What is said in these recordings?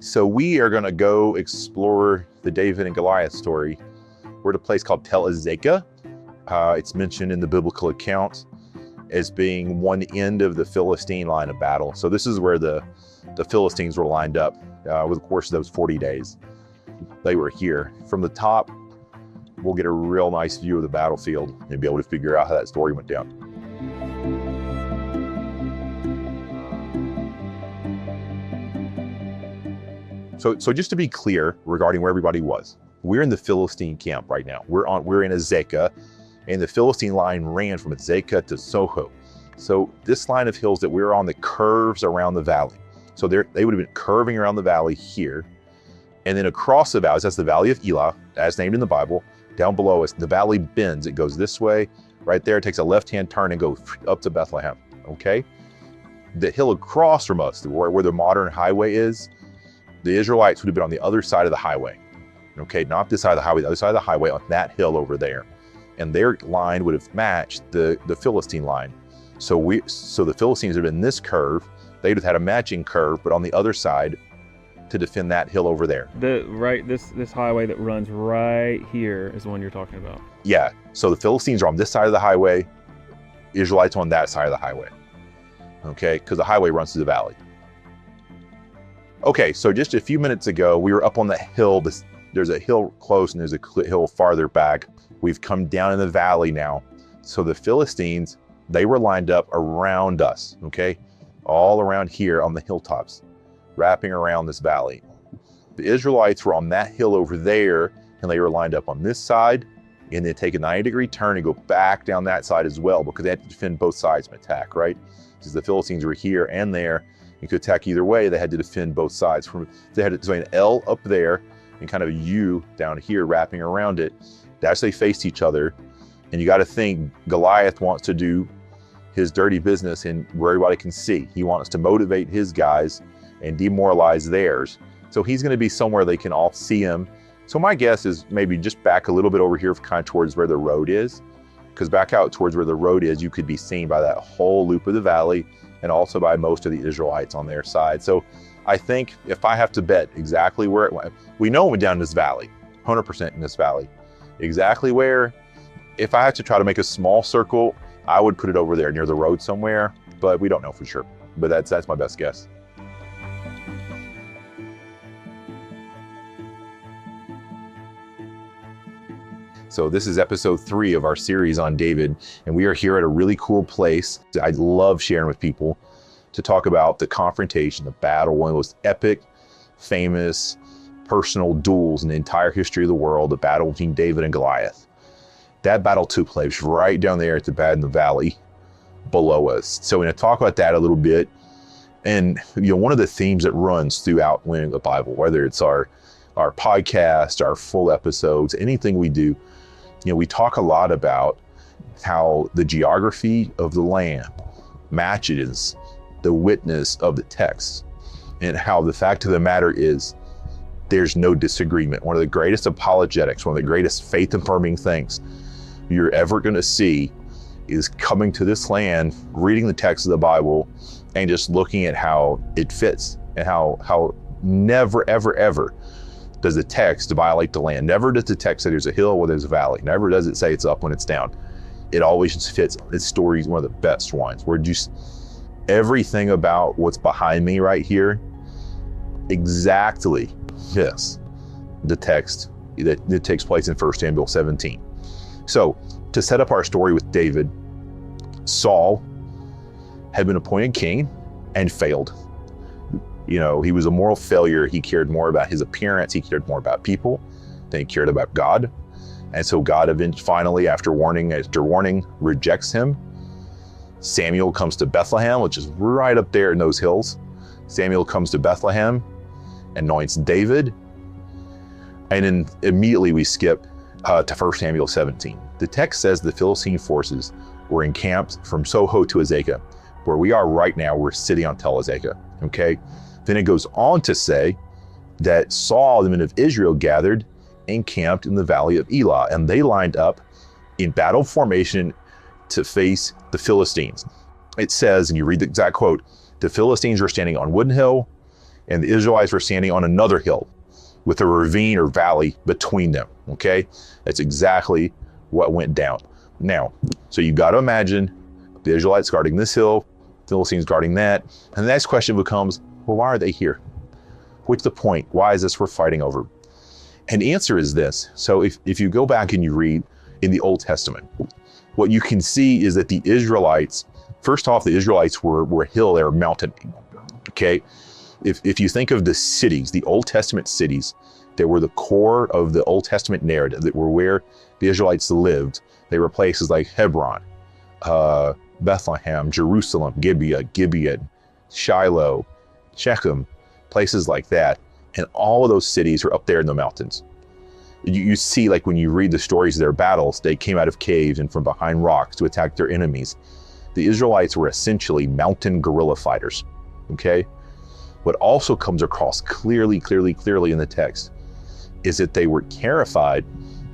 So we are going to go explore the David and Goliath story. We're at a place called Tel Azekah. It's mentioned in the biblical account as being one end of the Philistine line of battle. So this is where the Philistines were lined up over the course of those 40 days. They were here. From the top, we'll get a real nice view of the battlefield and be able to figure out how that story went down. So just to be clear regarding where everybody was, we're in the Philistine camp right now. We're in Azekah, and the Philistine line ran from Azekah to Soho. So this line of hills that we're on, the curves around the valley. So they would have been curving around the valley here, and then across the valleys, that's the Valley of Elah, as named in the Bible. Down below us, the valley bends. It goes this way. Right there, it takes a left-hand turn and goes up to Bethlehem, okay? The hill across from us, where the modern highway is, the Israelites would have been on the other side of the highway, okay? Not this side of the highway, the other side of the highway on that hill over there. And their line would have matched the Philistine line. So the Philistines would have been this curve. They'd have had a matching curve, but on the other side to defend that hill over there. This highway that runs right here is the one you're talking about. Yeah, so the Philistines are on this side of the highway, Israelites on that side of the highway, okay? Because the highway runs through the valley. Okay, so just a few minutes ago, we were up on the hill. There's a hill close and there's a hill farther back. We've come down in the valley now. So the Philistines, they were lined up around us, okay? All around here on the hilltops, wrapping around this valley. The Israelites were on that hill over there, and they were lined up on this side, and then take a 90-degree turn and go back down that side as well, because they had to defend both sides from attack, right? Because the Philistines were here and there, and could attack either way. They had to defend both sides. They had to an L up there and kind of a U down here wrapping around it. As they faced each other, and you got to think Goliath wants to do his dirty business in where everybody can see. He wants to motivate his guys and demoralize theirs. So he's going to be somewhere they can all see him. So my guess is maybe just back a little bit over here, kind of towards where the road is, because back out towards where the road is, you could be seen by that whole loop of the valley and also by most of the Israelites on their side. So I think if I have to bet exactly where it went, we know it went down this valley, 100% in this valley. Exactly where, if I had to try to make a small circle, I would put it over there near the road somewhere, but we don't know for sure. But that's my best guess. So this is episode 3 of our series on David, and we are here at a really cool place. I love sharing with people to talk about the confrontation, the battle, one of those epic, famous, personal duels in the entire history of the world, the battle between David and Goliath. That battle took place right down there at the bad in the valley below us. So we're going to talk about that a little bit. And one of the themes that runs throughout the Bible, whether it's our podcast, our full episodes, anything we do, we talk a lot about how the geography of the land matches the witness of the text, and how the fact of the matter is there's no disagreement. One of the greatest apologetics, one of the greatest faith-affirming things you're ever going to see is coming to this land, reading the text of the Bible, and just looking at how it fits, and how never, ever, ever does the text violate the land. Never does the text say there's a hill or there's a valley. Never does it say it's up when it's down. It always just fits. This story is one of the best ones, where just everything about what's behind me right here exactly fits the text that takes place in 1 Samuel 17. So to set up our story with David, Saul had been appointed king and failed. He was a moral failure. He cared more about his appearance. He cared more about people than he cared about God. And so God finally, after warning, rejects him. Samuel comes to Bethlehem, which is right up there in those hills. Samuel comes to Bethlehem, anoints David, and then immediately we skip to 1 Samuel 17. The text says the Philistine forces were encamped from Soho to Azekah. Where we are right now, we're sitting on Tel Azekah, okay? Then it goes on to say that Saul, the men of Israel, gathered and camped in the Valley of Elah, and they lined up in battle formation to face the Philistines. It says, and you read the exact quote, the Philistines were standing on Wooden Hill, and the Israelites were standing on another hill with a ravine or valley between them, okay? That's exactly what went down. Now, so you got to imagine the Israelites guarding this hill, Philistines guarding that, and the next question becomes, well, why are they here? What's the point? Why is this we're fighting over? And the answer is this. So if you go back and you read in the Old Testament, what you can see is that the Israelites, first off, the Israelites were a hill, they were mountain, okay? If you think of the cities, the Old Testament cities, that were the core of the Old Testament narrative, that were where the Israelites lived, they were places like Hebron, Bethlehem, Jerusalem, Gibeon, Shiloh, Shechem, places like that. And all of those cities are up there in the mountains. You see, like when you read the stories of their battles, they came out of caves and from behind rocks to attack their enemies. The Israelites were essentially mountain guerrilla fighters, okay? What also comes across clearly in the text is that they were terrified.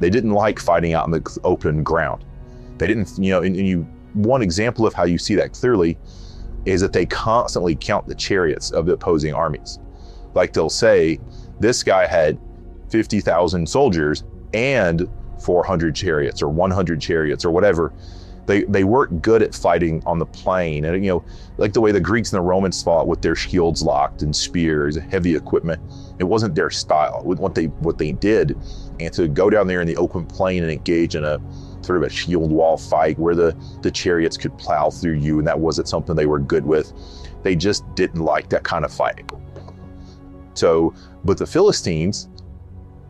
They didn't like fighting out in the open ground. They didn't, one example of how you see that clearly is that they constantly count the chariots of the opposing armies. Like they'll say, this guy had 50,000 soldiers and 400 chariots or 100 chariots or whatever. They weren't good at fighting on the plain. And, like the way the Greeks and the Romans fought with their shields locked and spears, heavy equipment, it wasn't their style. What they did, and to go down there in the open plain and engage in a sort of a shield wall fight where the chariots could plow through you, and that wasn't something they were good with. They just didn't like that kind of fighting. So, but the Philistines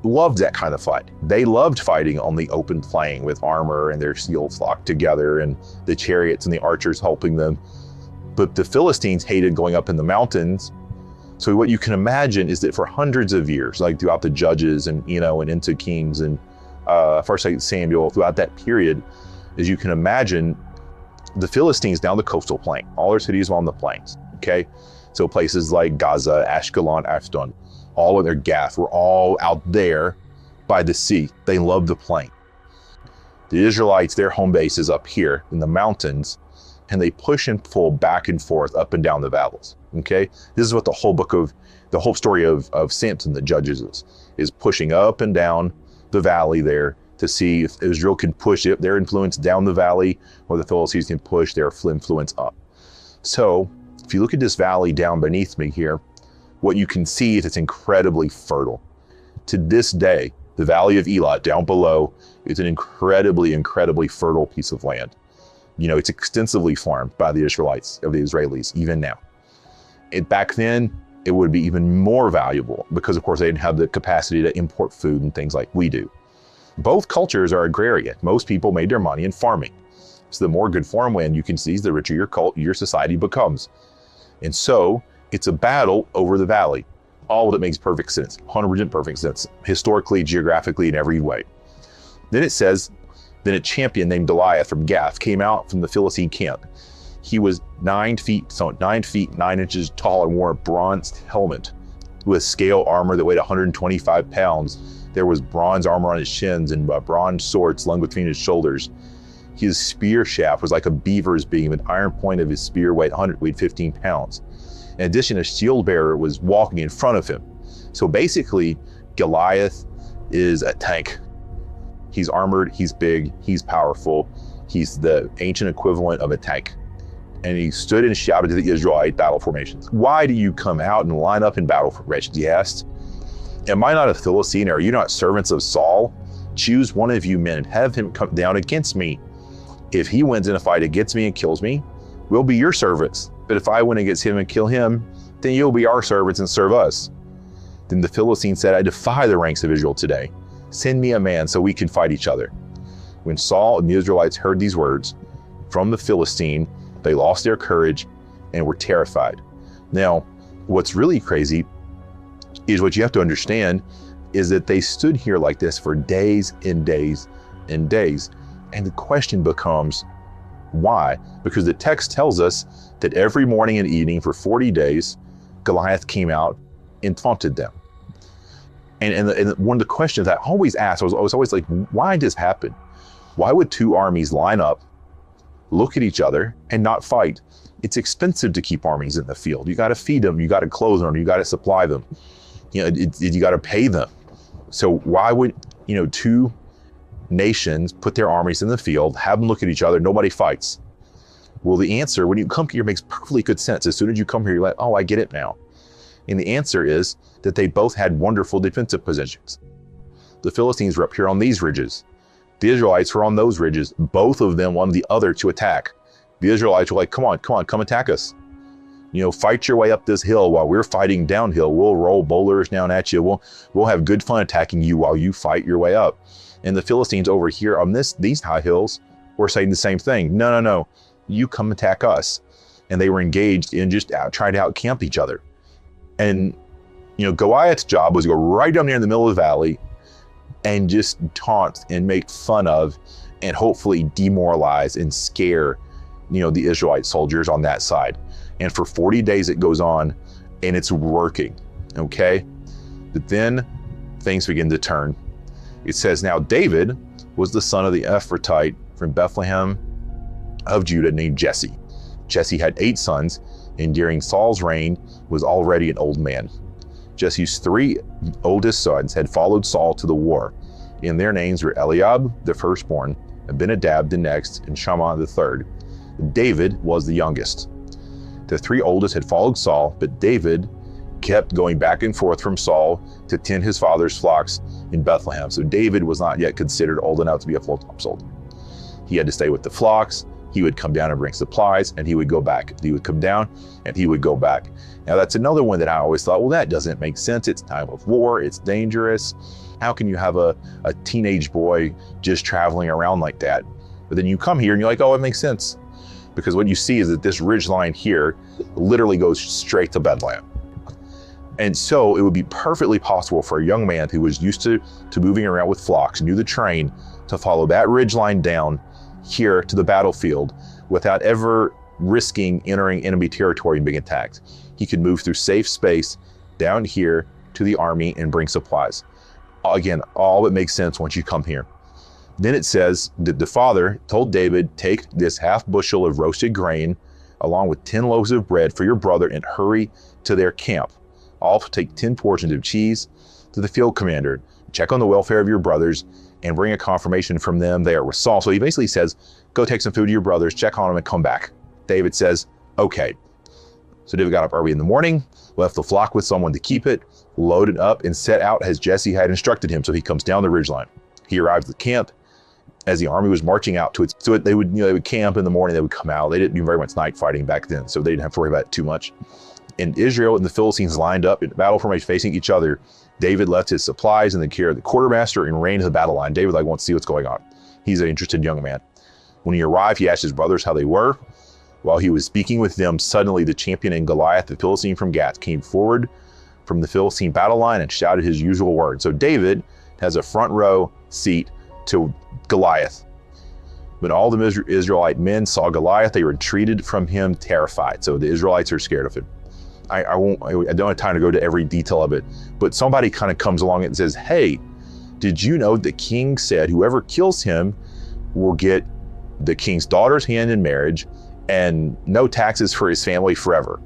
loved that kind of fight. They loved fighting on the open plain with armor and their shields locked together and the chariots and the archers helping them. But the Philistines hated going up in the mountains. So what you can imagine is that for hundreds of years, like throughout the Judges and, and into Kings and First Samuel, throughout that period, as you can imagine, the Philistines down the coastal plain, all their cities were on the plains, okay? So places like Gaza, Ashkelon, Ashdod, all of their Gath were all out there by the sea. They loved the plain. The Israelites, their home base is up here in the mountains, and they push and pull back and forth up and down the valleys, okay? This is what the whole story of Samson, the Judges, is pushing up and down the valley there to see if Israel can push their influence down the valley, or the Philistines can push their influence up. So if you look at this valley down beneath me here, what you can see is it's incredibly fertile. To this day, the Valley of Elah down below is an incredibly fertile piece of land. It's extensively farmed by the Israelis, even now. Back then, it would be even more valuable because, of course, they didn't have the capacity to import food and things like we do. Both cultures are agrarian. Most people made their money in farming. So the more good farmland you can seize, the richer your society becomes. And so it's a battle over the valley. All of it makes perfect sense, 100% perfect sense, historically, geographically, in every way. Then it says, then a champion named Goliath from Gath came out from the Philistine camp. He was 9 feet 9 inches tall and wore a bronze helmet with scale armor that weighed 125 pounds. There was bronze armor on his shins and a bronze sword slung between his shoulders. His spear shaft was like a beaver's beam. An iron point of his spear weighed 15 pounds. In addition, a shield bearer was walking in front of him. So basically, Goliath is a tank. He's armored, he's big, he's powerful. He's the ancient equivalent of a tank. And he stood and shouted to the Israelite battle formations. Why do you come out and line up in battle formations? He asked. Am I not a Philistine? Are you not servants of Saul? Choose one of you men and have him come down against me. If he wins in a fight against me and kills me, we'll be your servants. But if I win against him and kill him, then you'll be our servants and serve us. Then the Philistine said, I defy the ranks of Israel today. Send me a man so we can fight each other. When Saul and the Israelites heard these words from the Philistine, they lost their courage and were terrified. Now, what's really crazy is what you have to understand is that they stood here like this for days and days and days. And the question becomes, why? Because the text tells us that every morning and evening for 40 days, Goliath came out and taunted them. And one of the questions I always asked, I was always like, why did this happen? Why would two armies line up look at each other and not fight. It's expensive to keep armies in the field. You got to feed them, you got to clothe them, you got to supply them. You got to pay them. So why would, two nations put their armies in the field, have them look at each other, nobody fights? Well, the answer, when you come here, makes perfectly good sense. As soon as you come here, you're like, oh, I get it now. And the answer is that they both had wonderful defensive positions. The Philistines were up here on these ridges. The Israelites were on those ridges. Both of them wanted the other to attack. The Israelites were like, come on, come attack us. Fight your way up this hill while we're fighting downhill. We'll roll boulders down at you. We'll have good fun attacking you while you fight your way up. And the Philistines over here on these high hills were saying the same thing. No, you come attack us. And they were engaged in just trying to outcamp each other. And Goliath's job was to go right down there in the middle of the valley and just taunt and make fun of and hopefully demoralize and scare the Israelite soldiers on that side. And for 40 days it goes on, and it's working, okay? But then things begin to turn. It says, now David was the son of the Ephrathite from Bethlehem of Judah named Jesse. Jesse had 8 sons, and during Saul's reign was already an old man. Jesse's 3 oldest sons had followed Saul to the war, and their names were Eliab, the firstborn, Abinadab the next, and Shammah the third. David was the youngest. The 3 oldest had followed Saul, but David kept going back and forth from Saul to tend his father's flocks in Bethlehem. So David was not yet considered old enough to be a full-time soldier. He had to stay with the flocks. He would come down and bring supplies, and he would go back. He would come down, and he would go back. Now that's another one that I always thought, well, that doesn't make sense. It's time of war. It's dangerous. How can you have a teenage boy just traveling around like that? But then you come here, and you're like, oh, it makes sense. Because what you see is that this ridge line here literally goes straight to Bethlehem. And so it would be perfectly possible for a young man who was used to moving around with flocks, knew the terrain, to follow that ridge line down here to the battlefield without ever risking entering enemy territory and being attacked. He could move through safe space down here to the army and bring supplies. Again, all it makes sense once you come here. Then it says that the father told David, take this half bushel of roasted grain along with 10 loaves of bread for your brother and hurry to their camp. Also take 10 portions of cheese to the field commander. Check on the welfare of your brothers and bring a confirmation from them there with Saul. So he basically says, go take some food to your brothers, check on them and come back. David says, okay. So David got up early in the morning, left the flock with someone to keep it, loaded up and set out as Jesse had instructed him. So he comes down the ridgeline. He arrives at the camp as the army was marching out to it. So they would camp in the morning, they would come out. They didn't do very much night fighting back then, so they didn't have to worry about it too much. And Israel and the Philistines lined up in battle formation facing each other. David left his supplies in the care of the quartermaster and ran to the battle line. David wants to see what's going on. He's an interested young man. When he arrived, he asked his brothers how they were. While he was speaking with them, suddenly the champion in Goliath, the Philistine from Gath, came forward from the Philistine battle line and shouted his usual words. So David has a front row seat to Goliath. When all the Israelite men saw Goliath, they retreated from him terrified. So the Israelites are scared of him. I don't have time to go to every detail of it, but somebody kind of comes along and says, hey, did you know the king said whoever kills him will get the king's daughter's hand in marriage and no taxes for his family forever?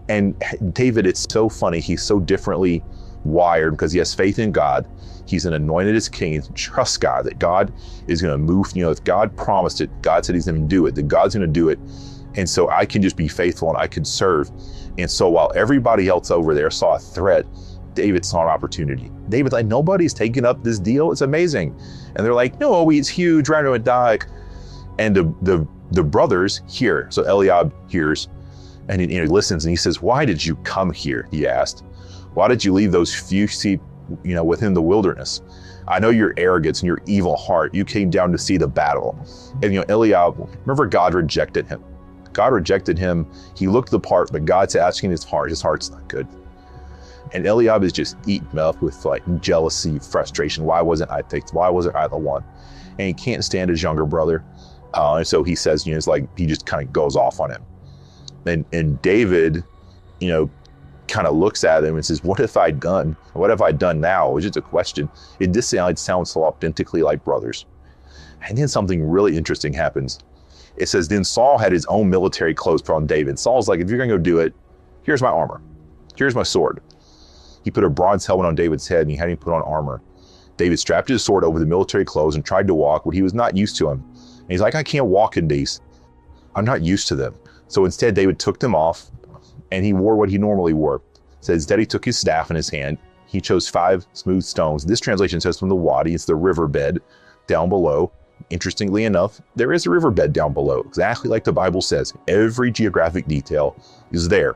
And David, it's so funny. He's so differently wired because he has faith in God. He's an anointed as king. He trusts God, that God is going to move. If God promised it, God said he's going to do it, that God's going to do it. And so I can just be faithful and I can serve. And so while everybody else over there saw a threat, David saw an opportunity. David's like, nobody's taking up this deal. It's amazing. And they're like, no, it's huge. We're going to die. And the brothers hear. So Eliab hears and he listens and he says, why did you come here? He asked. Why did you leave those few sheep, within the wilderness? I know your arrogance and your evil heart. You came down to see the battle. And Eliab, remember God rejected him. God rejected him. He looked the part, but God's asking his heart. His heart's not good. And Eliab is just eaten up with jealousy, frustration. Why wasn't I picked? Why wasn't I the one? And he can't stand his younger brother. And so he says, it's like he just kind of goes off on him. And David, kind of looks at him and says, what have I done? What have I done now? It's just a question. It sounds so authentically like brothers. And then something really interesting happens. It says, then Saul had his own military clothes put on David. Saul's like, if you're gonna go do it, here's my armor. Here's my sword. He put a bronze helmet on David's head and he had him put on armor. David strapped his sword over the military clothes and tried to walk, but he was not used to them. And he's like, I can't walk in these. I'm not used to them. So instead, David took them off and he wore what he normally wore. So instead, he took his staff in his hand. He chose 5 smooth stones. This translation says from the wadi, it's the riverbed down below. Interestingly enough, there is a riverbed down below, exactly like the Bible says. Every geographic detail is there,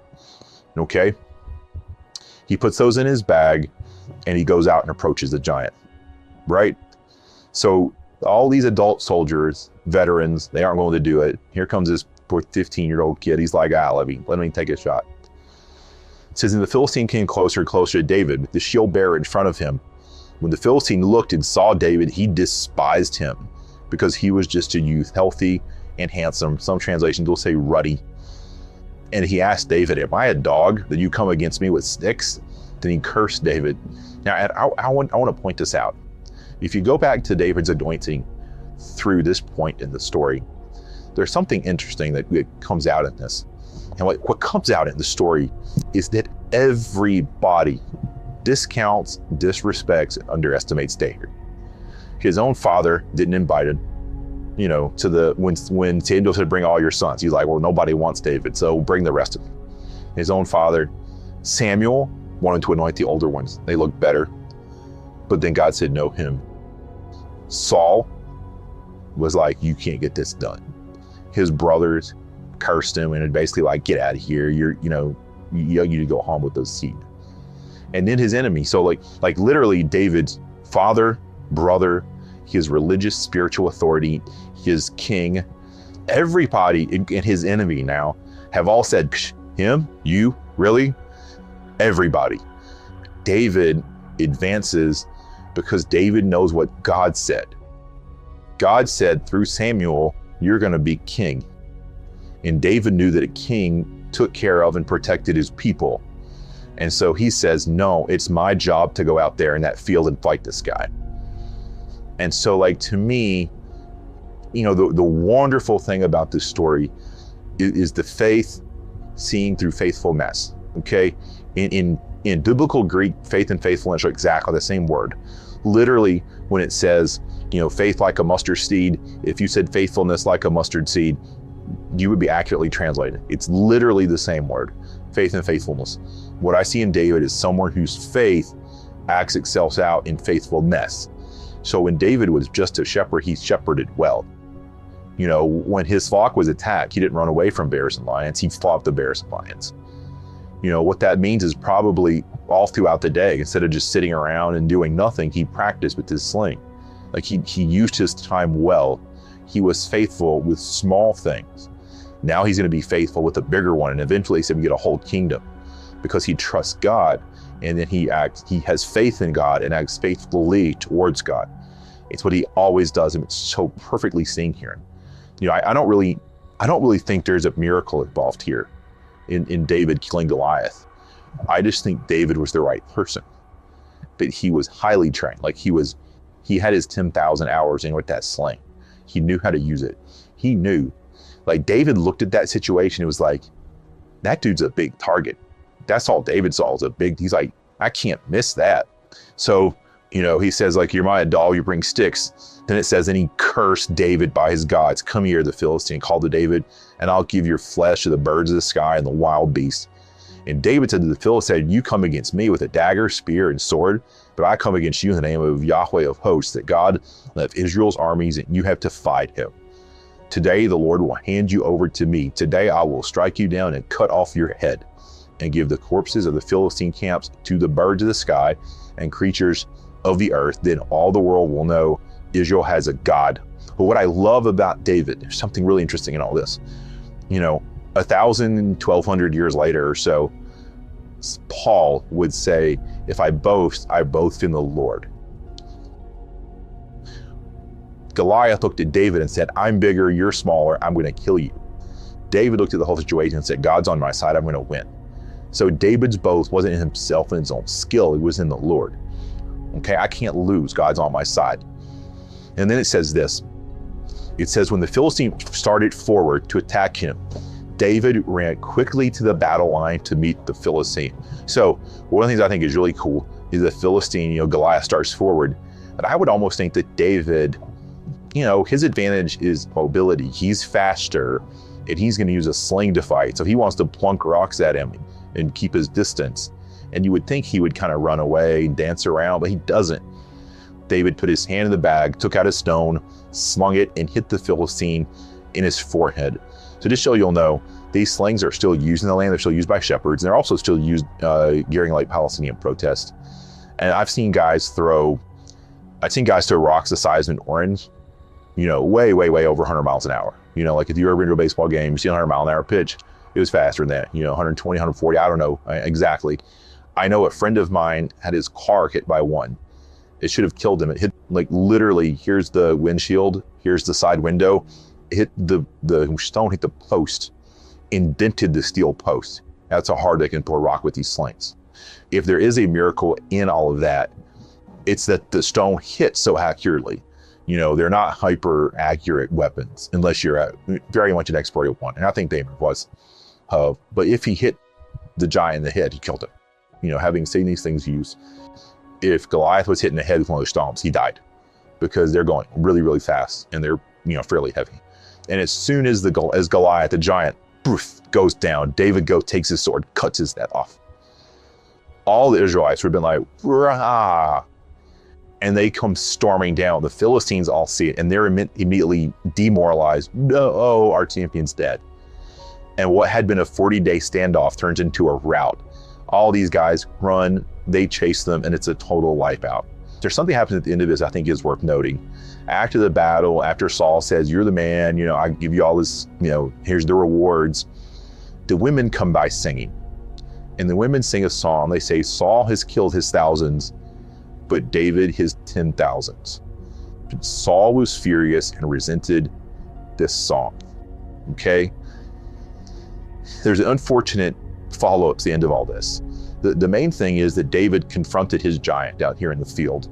okay? He puts those in his bag and he goes out and approaches the giant, right? So all these adult soldiers, veterans, they aren't going to do it. Here comes this poor 15-year-old kid. He's like, let me take a shot. It says, and the Philistine came closer and closer to David with the shield bearer in front of him. When the Philistine looked and saw David, he despised him because he was just a youth, healthy and handsome. Some translations will say ruddy. And he asked David, am I a dog that you come against me with sticks? Then he cursed David. Now, I want to point this out. If you go back to David's anointing through this point in the story, there's something interesting that comes out in this. And what comes out in the story is that everybody discounts, disrespects, and underestimates David. His own father didn't invite him, to when Samuel said, bring all your sons. He's like, well, nobody wants David, so bring the rest of them. His own father, Samuel, wanted to anoint the older ones. They looked better. But then God said, no, him. Saul was like, you can't get this done. His brothers cursed him and basically like, get out of here. You need to go home with those seed. And then his enemy. So like literally David's father, brother, his religious, spiritual authority, his king, everybody and his enemy now have all said, him, you, really? Everybody. David advances because David knows what God said. God said through Samuel, you're going to be king. And David knew that a king took care of and protected his people. And so he says, no, it's my job to go out there in that field and fight this guy. And so to me, the wonderful thing about this story is the faith seen through faithfulness, okay? In biblical Greek, faith and faithfulness are exactly the same word. Literally, when it says, faith like a mustard seed, if you said faithfulness like a mustard seed, you would be accurately translated. It's literally the same word, faith and faithfulness. What I see in David is someone whose faith acts itself out in faithfulness. So when David was just a shepherd, he shepherded well. When his flock was attacked, he didn't run away from bears and lions, he fought the bears and lions. What that means is probably all throughout the day, instead of just sitting around and doing nothing, he practiced with his sling. He used his time well. He was faithful with small things. Now he's going to be faithful with a bigger one, and eventually he's going to get a whole kingdom because he trusts God, and then he has faith in God and acts faithfully towards God. It's what he always does, and it's so perfectly seen here. I don't really think there's a miracle involved here in David killing Goliath. I just think David was the right person, but he was highly trained. He had his 10,000 hours in with that sling. He knew how to use it. He knew, David looked at that situation and was like, that dude's a big target. That's all David saw, he's like, I can't miss that. So, he says, you're my dog, you bring sticks. Then it says, and he cursed David by his gods. Come here, the Philistine called to David, and I'll give your flesh to the birds of the sky and the wild beasts. And David said to the Philistine, you come against me with a dagger, spear, and sword, but I come against you in the name of Yahweh of hosts, the God of Israel's armies, and you have to fight him. Today the Lord will hand you over to me. Today I will strike you down and cut off your head, and give the corpses of the Philistine camps to the birds of the sky and creatures of the earth. Then all the world will know Israel has a God. But what I love about David, there's something really interesting in all this. 1,200 years later or so, Paul would say, if I boast in the Lord. Goliath looked at David and said, I'm bigger, you're smaller, I'm going to kill you. David looked at the whole situation and said, God's on my side, I'm going to win. So David's boast wasn't in himself and his own skill, it was in the Lord. Okay, I can't lose, God's on my side. And then it says this, It says, when the Philistine started forward to attack him, David ran quickly to the battle line to meet the Philistine. So one of the things I think is really cool is the Philistine, Goliath starts forward. But I would almost think that David, his advantage is mobility. He's faster, and he's going to use a sling to fight. So he wants to plunk rocks at him and keep his distance. And you would think he would kind of run away and dance around, but he doesn't. David put his hand in the bag, took out a stone, slung it, and hit the Philistine in his forehead. So just so you'll know, these slings are still used in the land. They're still used by shepherds, and they're also still used during like Palestinian protest. And I've seen guys throw rocks the size of an orange, way, way, way over 100 miles an hour. Like if you ever been to a baseball game, you see a 100 mile an hour pitch, it was faster than that, 120, 140, I don't know exactly. I know a friend of mine had his car hit by one. It should have killed him. It hit, like, literally, here's the windshield, here's the side window. It hit the stone, hit the post, indented the steel post. That's how hard they can throw a rock with these slings. If there is a miracle in all of that, it's that the stone hit so accurately. They're not hyper accurate weapons unless you're very much an expert at one. And I think David was. But if he hit the giant in the head, he killed him. Having seen these things used, if Goliath was hit in the head with one of those stones, he died, because they're going really, really fast and they're fairly heavy. And as soon as Goliath, the giant, poof, goes down, David takes his sword, cuts his head off. All the Israelites would have been like, rah, and they come storming down. The Philistines all see it, and they're immediately demoralized. No, our champion's dead. And what had been a 40-day standoff turns into a rout. All these guys run, they chase them, and it's a total wipeout. There's something happens at the end of this I think is worth noting. After the battle, after Saul says, you're the man, I give you all this, here's the rewards, the women come by singing. And the women sing a song. They say, Saul has killed his thousands, but David his 10,000s. Saul was furious and resented this song. Okay? There's an unfortunate follow-up to the end of all this. The main thing is that David confronted his giant out here in the field,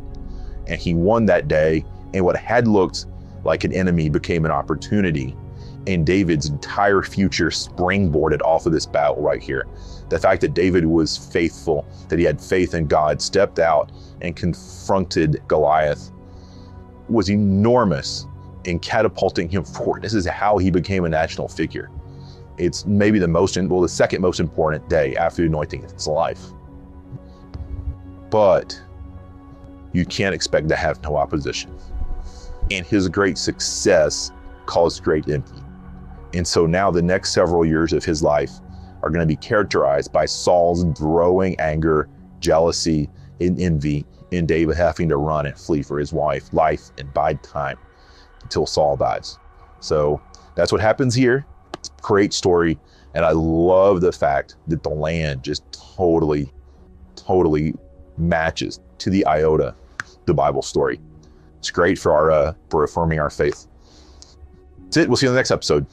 and he won that day, and what had looked like an enemy became an opportunity, and David's entire future springboarded off of this battle right here. The fact that David was faithful, that he had faith in God, stepped out and confronted Goliath, was enormous in catapulting him forward. This is how he became a national figure. It's maybe the second most important day after the anointing of his life. But you can't expect to have no opposition. And his great success caused great envy. And so now the next several years of his life are going to be characterized by Saul's growing anger, jealousy, and envy, and David having to run and flee for his life and bide time until Saul dies. So that's what happens here. It's a great story, and I love the fact that the land just totally matches to the iota the Bible story. It's great for affirming our faith. That's it. We'll see you in the next episode.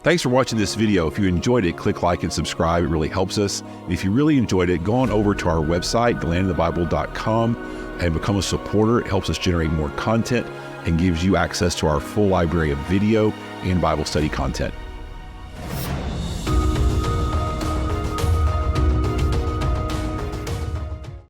Thanks for watching this video. If you enjoyed it, click like and subscribe. It really helps us. And if you really enjoyed it, go on over to our website, glandofthebible.com, and become a supporter. It helps us generate more content and gives you access to our full library of video and Bible study content.